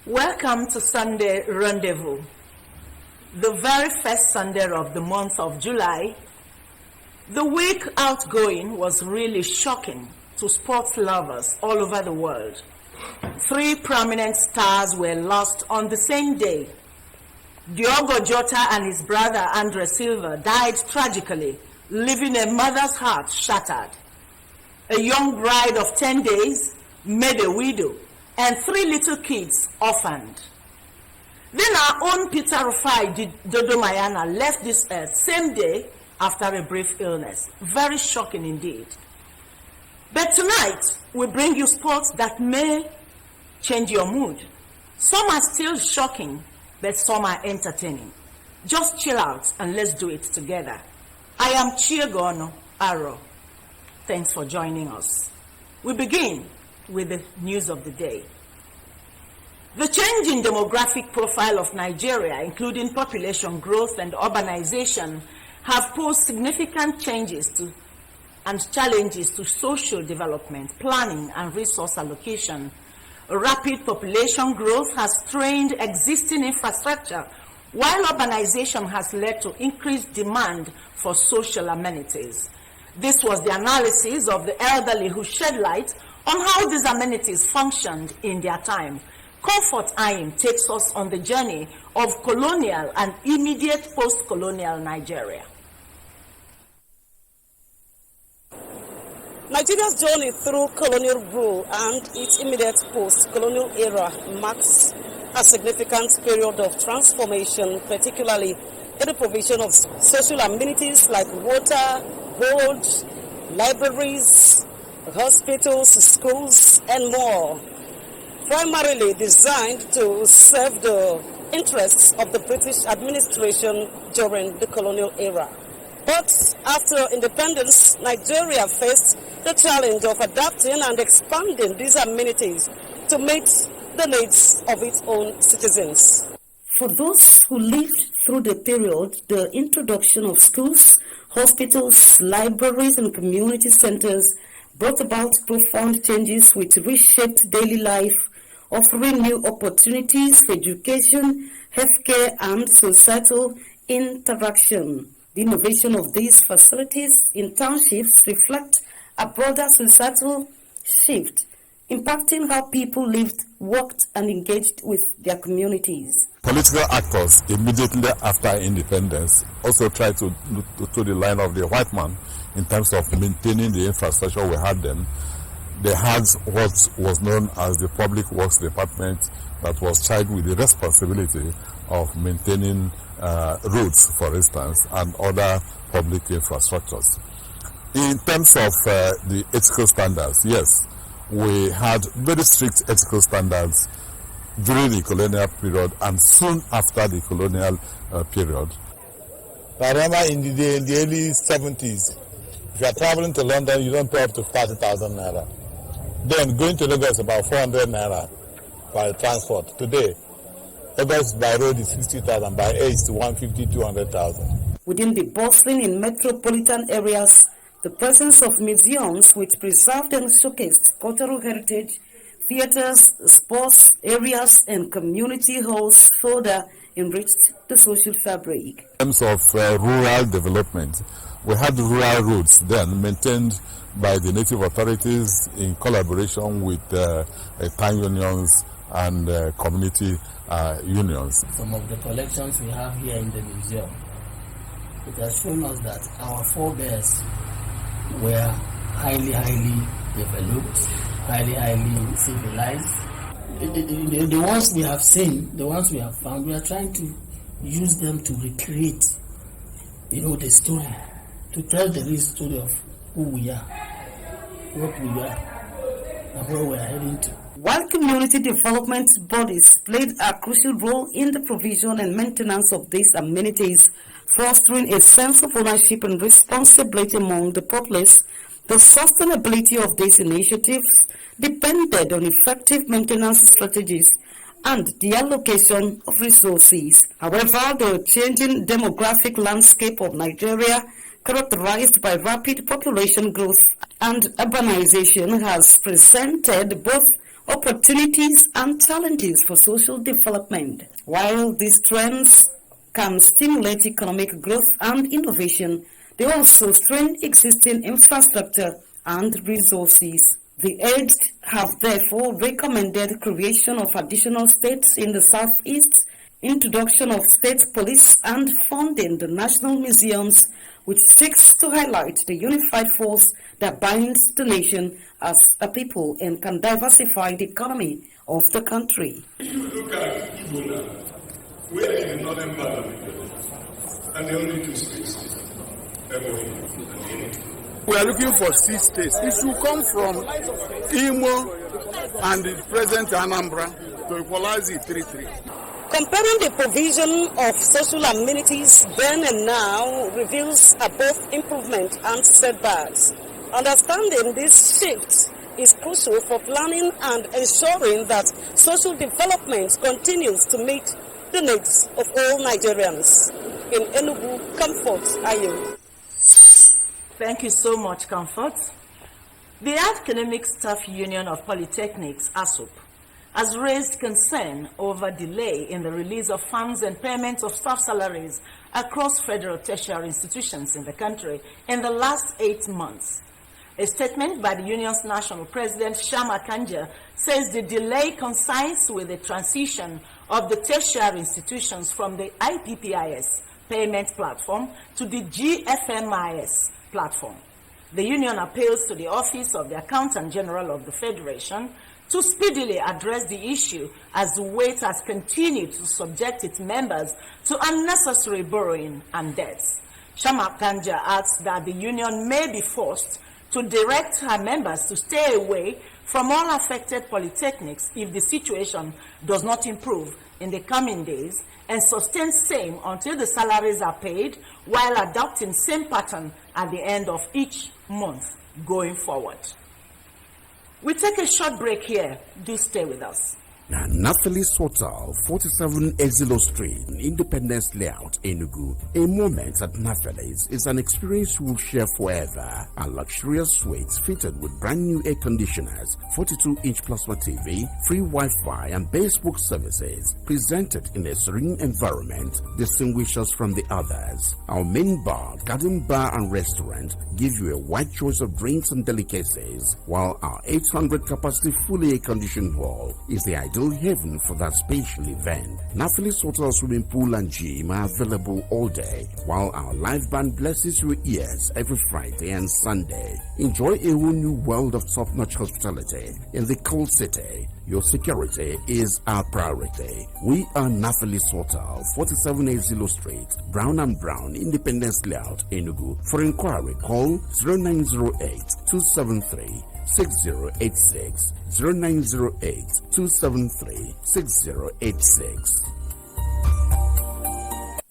Welcome to Sunday Rendezvous, the very first Sunday of the month of July. The week outgoing was really shocking to sports lovers all over the world. 3 prominent stars were lost on the same day. Diogo Jota and his brother Andre Silva died tragically, leaving a mother's heart shattered. A young bride of 10 days made a widow, and 3 little kids orphaned. Then our own Peter Rufai Dodo Mayana left this earth same day after a brief illness. Very shocking indeed. But tonight, we bring you sports that may change your mood. Some are still shocking, but some are entertaining. Just chill out and let's do it together. I am Chiegono Aro. Thanks for joining us. We begin with the news of the day. The changing demographic profile of Nigeria, including population growth and urbanization, have posed significant changes and challenges to social development, planning, and resource allocation. Rapid population growth has strained existing infrastructure, while urbanization has led to increased demand for social amenities. This was the analysis of the elderly who shed light on how these amenities functioned in their time. Comfort Ayim takes us on the journey of colonial and immediate post-colonial Nigeria. Nigeria's journey through colonial rule and its immediate post-colonial era marks a significant period of transformation, particularly in the provision of social amenities like water, roads, libraries, hospitals, schools, and more, primarily designed to serve the interests of the British administration during the colonial era. But after independence, Nigeria faced the challenge of adapting and expanding these amenities to meet the needs of its own citizens. For those who lived through the period, the introduction of schools, hospitals, libraries, and community centers brought about profound changes which reshaped daily life, offering new opportunities for education, healthcare, and societal interaction. The innovation of these facilities in townships reflect a broader societal shift, impacting how people lived, worked, and engaged with their communities. Political actors immediately after independence also tried to the line of the white man in terms of maintaining the infrastructure we had then. They had what was known as the Public Works Department that was charged with the responsibility of maintaining roads, for instance, and other public infrastructures. In terms of the ethical standards, yes, we had very strict ethical standards during the colonial period and soon after the colonial period. I remember in the early 70s, if you are traveling to London, you don't pay up to 40,000 naira. Then going to Lagos about 400 naira by transport. Today, Lagos by road is 60,000, by air is 150, 200,000. Within the bustling in metropolitan areas, the presence of museums which preserved and showcased cultural heritage, theaters, sports areas, and community halls further enriched the social fabric. In terms of rural development, we had rural roads then maintained by the native authorities in collaboration with town unions and community unions. Some of the collections we have here in the museum, it has shown us that our forebears were highly developed, highly civilized. The ones we have seen, the ones we have found, we are trying to use them to recreate, the story, to tell the real story of who we are, what we are, and where we are heading to. While community development bodies played a crucial role in the provision and maintenance of these amenities, fostering a sense of ownership and responsibility among the populace, the sustainability of these initiatives depended on effective maintenance strategies and the allocation of resources. However, the changing demographic landscape of Nigeria, characterized by rapid population growth and urbanization, has presented both opportunities and challenges for social development. While these trends can stimulate economic growth and innovation, they also strain existing infrastructure and resources. The aged have therefore recommended creation of additional states in the southeast, introduction of state police, and funding the national museums, which seeks to highlight the unified force that binds the nation as a people and can diversify the economy of the country. If you look at Igbo now, we are in the northern part of Igbo, and the only two states, Ebonyi and Enugu. We are looking for 6 states. It should come from Imo and the present Anambra to equalize it 3-3. Comparing the provision of social amenities then and now reveals both improvement and setbacks. Understanding this shift is crucial for planning and ensuring that social development continues to meet the needs of all Nigerians. In Enugu, Comfort Ayu. Thank you so much, Comfort. The Academic Staff Union of Polytechnics, ASUP, has raised concern over delay in the release of funds and payment of staff salaries across federal tertiary institutions in the country in the last 8 months. A statement by the union's national president, Shama Kanja, says the delay coincides with the transition of the tertiary institutions from the IPPIS payment platform to the GFMIS platform. The union appeals to the Office of the Accountant General of the Federation to speedily address the issue as the weight has continued to subject its members to unnecessary borrowing and debts. Shama Kanja adds that the union may be forced to direct her members to stay away from all affected polytechnics if the situation does not improve in the coming days, and sustain same until the salaries are paid, while adopting same pattern at the end of each month going forward. We take a short break here. Do stay with us. Nathalie Sotal, 47 Exilo Street, Independence Layout, Enugu. A moment at Nathalie's is an experience we'll share forever. A luxurious suite fitted with brand new air conditioners, 42-inch plasma TV, free Wi-Fi, and basebook services. Presented in a serene environment, distinguish us from the others. Our main bar, garden bar, and restaurant give you a wide choice of drinks and delicacies, while our 800 capacity fully air-conditioned hall is the ideal haven for that special event. Nathalie's Hotel swimming pool and gym are available all day, while our live band blesses your ears every Friday and Sunday. Enjoy a whole new world of top-notch hospitality in the cold city. Your security is our priority. We are Nathalie's Hotel, 47 Exilo Street, Brown and Brown, Independence Layout, Enugu. For inquiry, call 0908-273-6086, 0908-273-6086.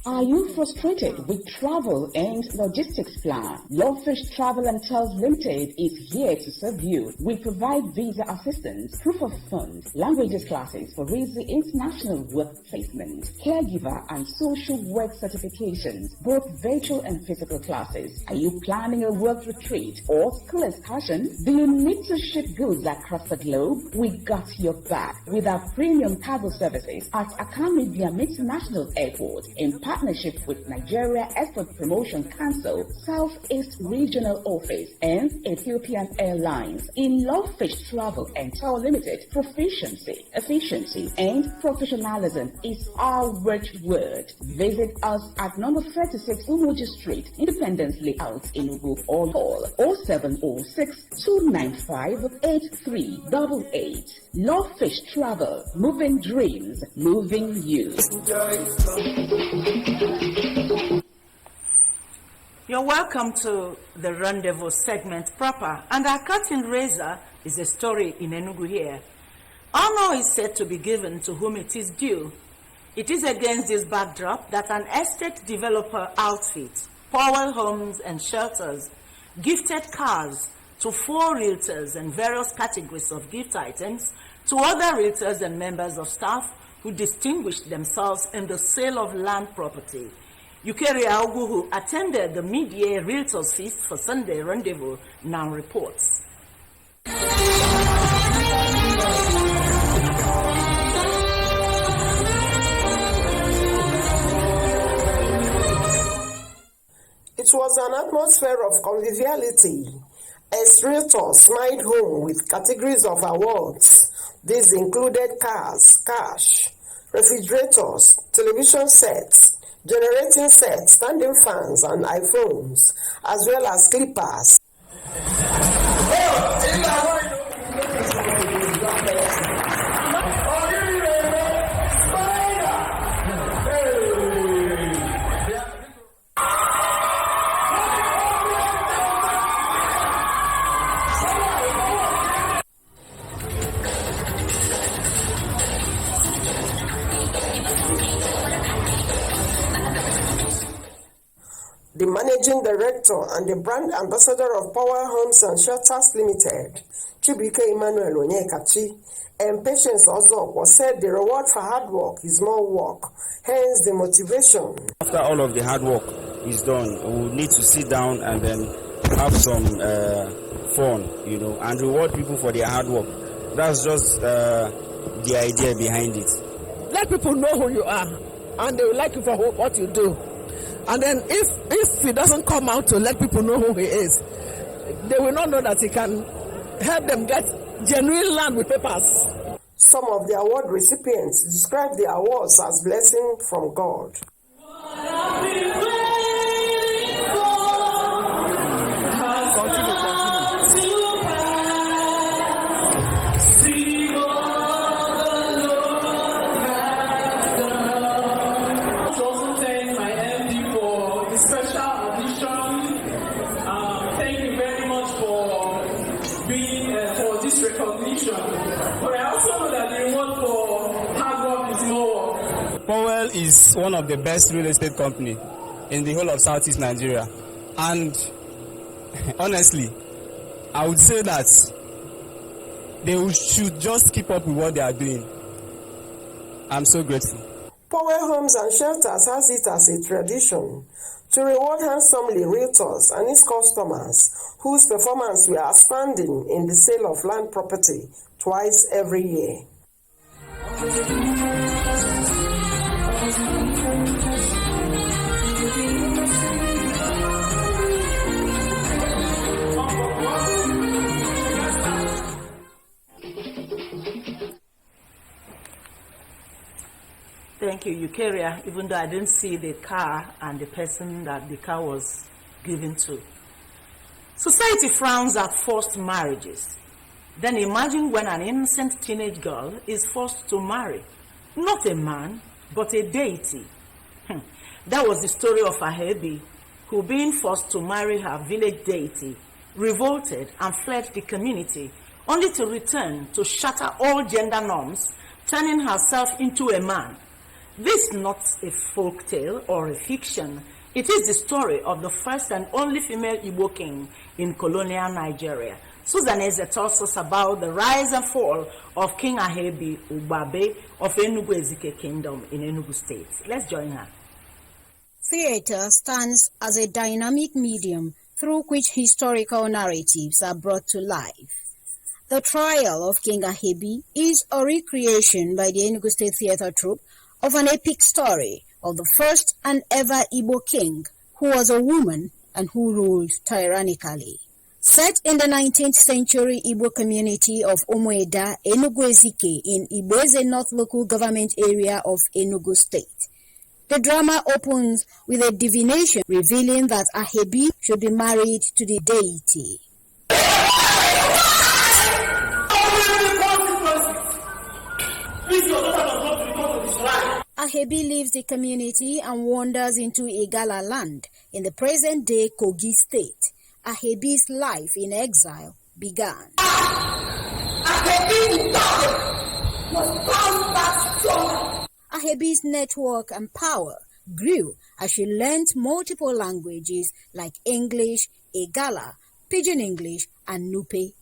Are you frustrated with travel and logistics plan? Lawfish Travel and Tours Limited is here to serve you. We provide visa assistance, proof of funds, languages classes for easy international work placement, caregiver and social work certifications, both virtual and physical classes. Are you planning a work retreat or school excursion? Do you need to ship goods across the globe? We got your back with our premium cargo services at Akami International Airport in partnership partnership with Nigeria Export Promotion Council, Southeast Regional Office, and Ethiopian Airlines. In Lovefish Travel and Tour Limited, proficiency, efficiency, and professionalism is our watchword. Visit us at number 36 Umoji Street, Independence Layout, Enugu, or call 0706 295 8388. Lovefish Travel, moving dreams, moving you. You're welcome to the Rendezvous segment proper, and our curtain raiser is a story in Enugu here. Honor is said to be given to whom it is due. It is against this backdrop that an estate developer outfit, Powell Homes and Shelters, gifted cars to 4 realtors and various categories of gift items to other realtors and members of staff who distinguished themselves in the sale of land property. Yukeri Augu, who attended the mid-year Realtors Feast for Sunday Rendezvous, now reports. It was an atmosphere of conviviality as realtors smiled home with categories of awards. These included cars, cash, refrigerators, television sets, generating sets, standing fans, and iPhones, as well as clippers. The managing director and the brand ambassador of Power Homes and Shelters Limited, Chibuike Emmanuel Onyekachi, and Patience Ozokwo said the reward for hard work is more work, hence the motivation. After all of the hard work is done, we will need to sit down and then have some fun, and reward people for their hard work. That's just the idea behind it. Let people know who you are, and they will like you for what you do. And then if he doesn't come out to let people know who he is, they will not know that he can help them get genuine land with papers. Some of the award recipients described the awards as blessing from God. Powell is one of the best real estate company in the whole of Southeast Nigeria, and honestly, I would say that they should just keep up with what they are doing. I'm so grateful. Power Homes and Shelters has it as a tradition to reward handsomely realtors and its customers whose performance were outstanding in the sale of land property twice every year. Thank you, Eukaria, even though I didn't see the car and the person that the car was given to. Society frowns at forced marriages. Then imagine when an innocent teenage girl is forced to marry, not a man, but a deity. That was the story of Ahebi, who being forced to marry her village deity, revolted and fled the community, only to return to shatter all gender norms, turning herself into a man. This is not a folk tale or a fiction. It is the story of the first and only female Igbo king in colonial Nigeria. Susan Eze tells us about the rise and fall of King Ahebi Ugbabe of Enugu Ezike Kingdom in Enugu State. Let's join her. Theater stands as a dynamic medium through which historical narratives are brought to life. The trial of King Ahebi is a recreation by the Enugu State Theater Troupe of an epic story of the first and ever Igbo king, who was a woman and who ruled tyrannically. Set in the 19th century Igbo community of Umueda, Enugu Ezike in Igboeze North Local Government Area of Enugu State. The drama opens with a divination revealing that Ahebi should be married to the deity. Ahebi leaves the community and wanders into Igala land in the present-day Kogi state. Ahebi's life in exile began. Ahebi's network and power grew as she learned multiple languages like English, Igala, Pidgin English, and Nupe.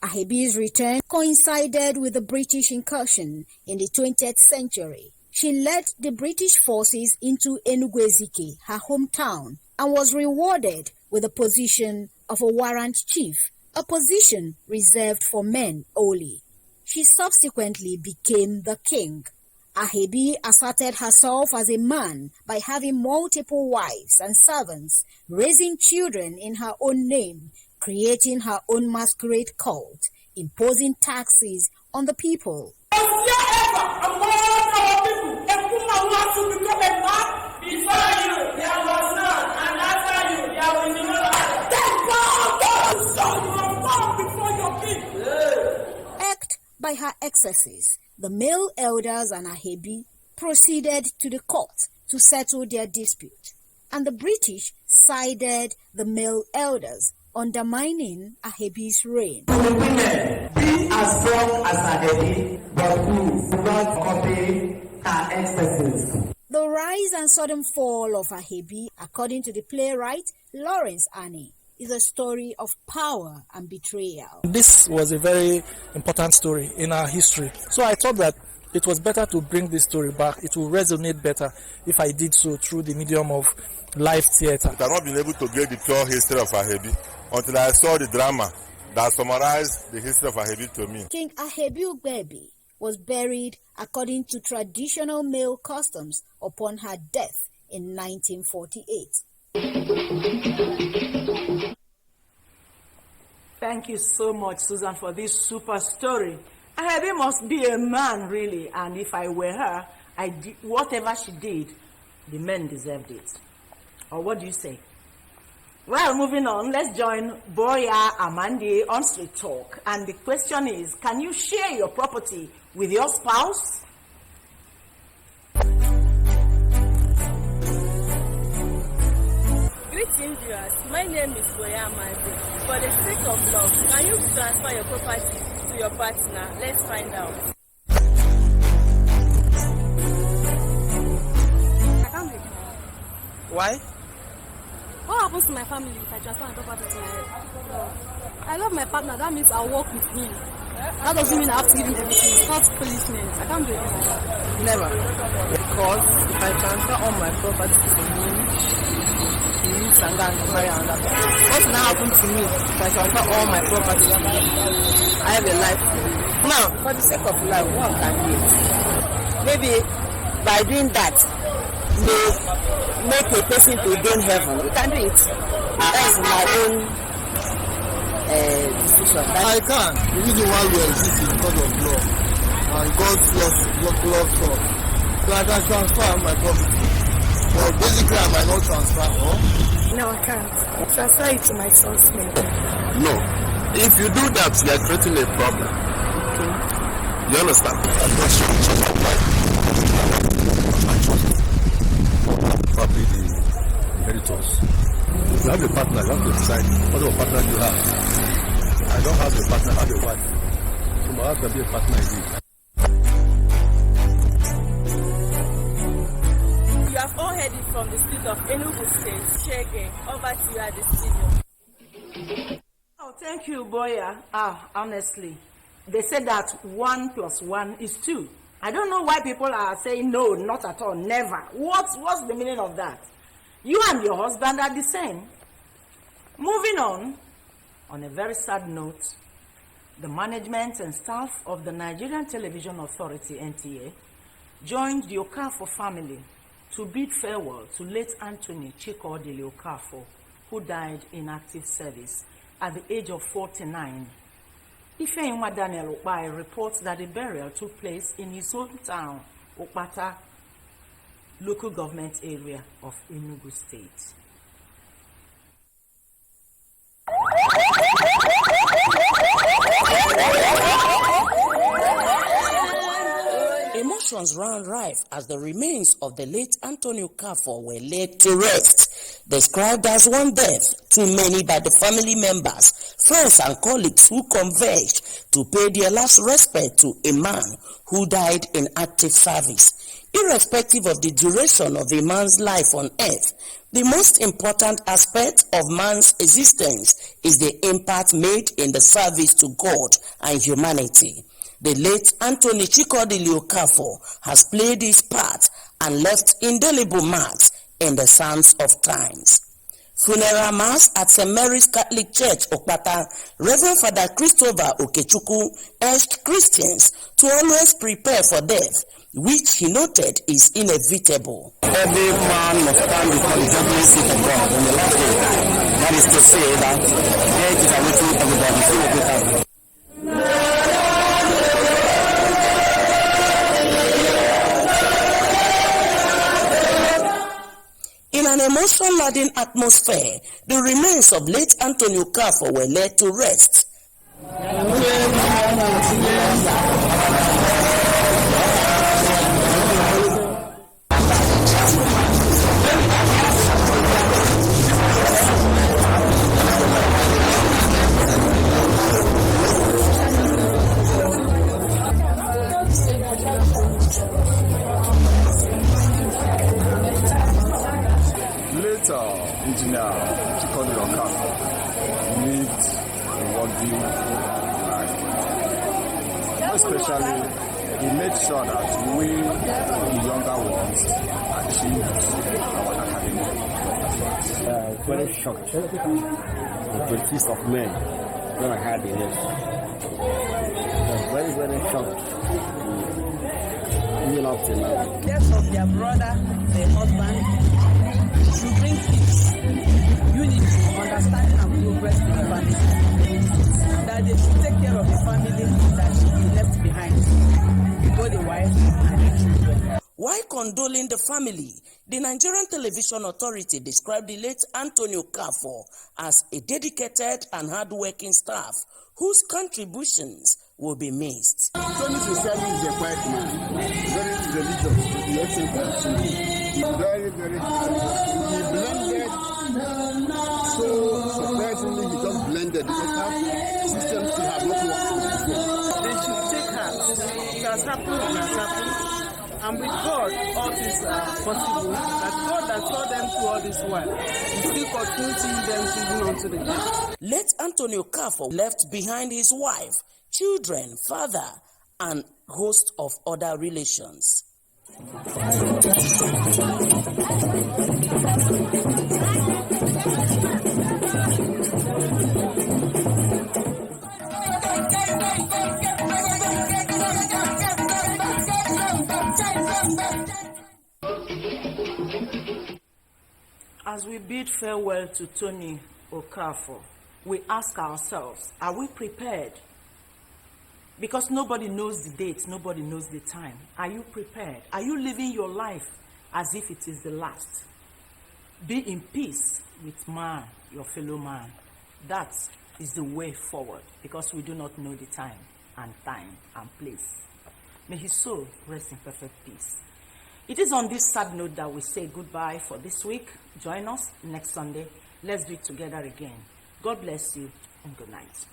Ahebi's return coincided with the British incursion in the 20th century. She led the British forces into Enugu Ezike, her hometown, and was rewarded with the position of a warrant chief, a position reserved for men only. She subsequently became the king. Ahebi asserted herself as a man by having multiple wives and servants, raising children in her own name, creating her own masquerade cult, imposing taxes on the people. Irked by her excesses, the male elders and Ahebi proceeded to the court to settle their dispute, and the British sided the male elders, undermining Ahebi's reign. The women, be as strong as Ahebi, but please do not copy her excesses. The rise and sudden fall of Ahebi, according to the playwright Lawrence Annie, is a story of power and betrayal. This was a very important story in our history. So I thought that it was better to bring this story back. It will resonate better if I did so through the medium of live theater. I have not been able to get the pure history of Ahebi until I saw the drama that summarized the history of Ahebi to me. King Ahebi Ugbebi was buried according to traditional male customs upon her death in 1948. Thank you so much, Susan, for this super story. Ahebi must be a man, really, and if I were her, whatever she did, the men deserved it. Or what do you say? Well, moving on, let's join Boya Amandi on Street Talk. And the question is, can you share your property with your spouse? Greetings, viewers. My name is Boya Amandi. For the sake of love, can you transfer your property to your partner? Let's find out. I can't be. Why? What happens to my family if I transfer my property to my head? I love my partner, that means I'll work with him. That doesn't mean I have to give him everything. It's not foolishness. I can't do it like that. Never. Because if I transfer all my property to him, he leaves and go and marry another person. What's now happened to me if I transfer all my property to him? I have a life to live. Now, for the sake of life, what can I do? Maybe by doing that, make a person to gain heaven. You can do it. That's my own decision. I can. The reason why we exist is because of love. And God loves us. So I can transfer my property. But basically I might not transfer all. No, I can't. Transfer it to my son's name. No. If you do that, you are creating a problem. Okay. You understand? Probably the inheritors. If you have a partner, you have to decide what kind of partner you have. I don't have a partner, I have a wife. So my wife can be a partner indeed. You have all heard it from the street of Enugu State, Shege. Over to you at the studio. Oh, thank you, Boya. Honestly, they said that 1 + 1 is 2. I don't know why people are saying no, not at all, never. What's the meaning of that? You and your husband are the same. Moving on a very sad note, the management and staff of the Nigerian Television Authority, NTA, joined the Okafor family to bid farewell to late Anthony Chikodili Okafor, who died in active service at the age of 49. Ifeinwa Daniel Okpai reports that the burial took place in his hometown, Okpata, local government area of Enugu State. Emotions ran rife as the remains of the late Anthony Okafor were laid to rest. Described as one death, too many by the family members, friends and colleagues who converged to pay their last respect to a man who died in active service. Irrespective of the duration of a man's life on earth, the most important aspect of man's existence is the impact made in the service to God and humanity. The late Anthony Chikodili Okafor has played his part and left indelible marks in the sands of times. Funeral mass at St. Mary's Catholic Church, Okpata, Reverend Father Christopher Okechukwu urged Christians to always prepare for death, which he noted is inevitable. Every man must stand before the judgment seat of God on the last day. That is to say that death is awaiting everybody, so everybody. In an emotion-laden atmosphere, the remains of late Anthony Okafor were laid to rest. Engineer Chikodili Okafor lived a worthy life. Especially, he made sure that we, the younger ones, achieved our academic aspirations. Very shocked with the feast of men when I had the news. I was very, very shocked. Even up till now. Death of their brother, their husband, to bring peace, unity, understanding and progress in the family. That they should take care of the family that should be left behind, both the wife and the children. While condoling the family, the Nigerian Television Authority described the late Anthony Okafor as a dedicated and hard-working staff whose contributions will be missed. Tony Sincerely is a quiet man, very religious, he also continues. Very, very hard. He blended, so surprisingly he just blended because how systems still have not worked before. They should take heart. It has happened, it has happened. And with God, all things are possible. That God that saw them through all this while, He still continues seeing them even unto the end. Late Anthony Okafor left behind his wife, children, father, and host of other relations. As we bid farewell to Tony Okafor, we ask ourselves, are we prepared? Because nobody knows the date, nobody knows the time. Are you prepared? Are you living your life as if it is the last? Be in peace with man, your fellow man. That is the way forward, because we do not know the time and place. May his soul rest in perfect peace. It is on this sad note that we say goodbye for this week. Join us next Sunday. Let's do it together again. God bless you and good night.